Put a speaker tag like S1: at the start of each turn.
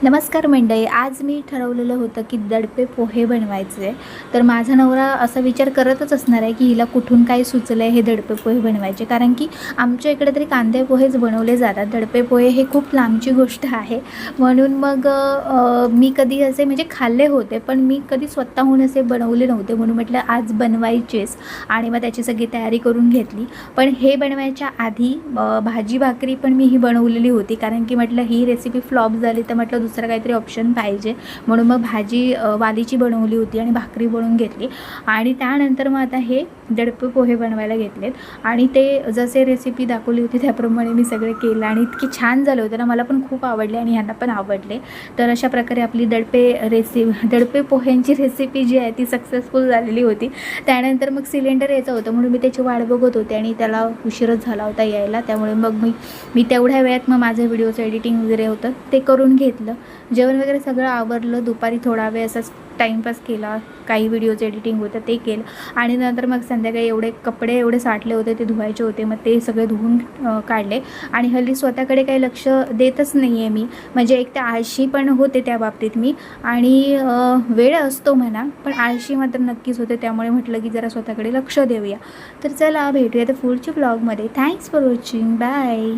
S1: नमस्कार मंडळी. आज मी ठरवलेलं होतं की दडपे पोहे बनवायचे. तर माझा नवरा असा विचार करतच असणार आहे की हिला कुठून काय सुचलं आहे हे दडपे पोहे बनवायचे, कारण की आमच्या इकडे तरी कांदे पोहेच बनवले जातात. दडपे पोहे हे खूप लांबची गोष्ट आहे. म्हणून मग मी कधी असे म्हणजे खाल्ले होते, पण मी कधी स्वतःहून असे बनवले नव्हते. म्हणून म्हटलं आज बनवायचेच आणि मग त्याची सगळी तयारी करून घेतली. पण हे बनवायच्या आधी भाजी भाकरी पण मी ही बनवलेली होती, कारण की म्हटलं ही रेसिपी फ्लॉप झाली तर म्हटलं दुसरं काहीतरी ऑप्शन पाहिजे. म्हणून मग भाजी वालीची बनवली होती आणि भाकरी बनवून घेतली. आणि त्यानंतर मग आता हे दडपे पोहे बनवायला घेतलेत आणि ते जसे रेसिपी दाखवली होती त्याप्रमाणे मी सगळं केलं आणि इतकी छान झालं होतं ना, मला पण खूप आवडले आणि ह्यांना पण आवडले. तर अशा प्रकारे आपली दडपे पोह्यांची रेसिपी जी आहे ती सक्सेसफुल झालेली होती. त्यानंतर मग सिलेंडर यायचं होतं म्हणून मी त्याची वाट बघत होते आणि त्याला उशीरच झाला होता यायला. त्यामुळे मग मी तेवढ्या वेळात मग माझं व्हिडिओचं एडिटिंग वगैरे होतं ते करून घेतलं. जेवण वगैरे सगळं आवरलं. दुपारी थोडा वेळ असाच टाईमपास केला. काही व्हिडिओचं एडिटिंग होतं ते केलं आणि नंतर मग संध्याकाळी कपडे एवढे साठले होते ते धुवायचे होते. मग ते सगळे धुवून काढले. आणि हल्ली स्वतःकडे काही लक्ष देतच नाही आहे मी, म्हणजे एक तर आळशी पण होते त्या बाबतीत मी. आणि वेळ असतो म्हणा, पण आळशी मात्र नक्कीच होते. त्यामुळे म्हटलं की जरा स्वतःकडे लक्ष देऊया. तर चला भेटूया तर पुढच्या ब्लॉगमध्ये. Thanks for watching. बाय.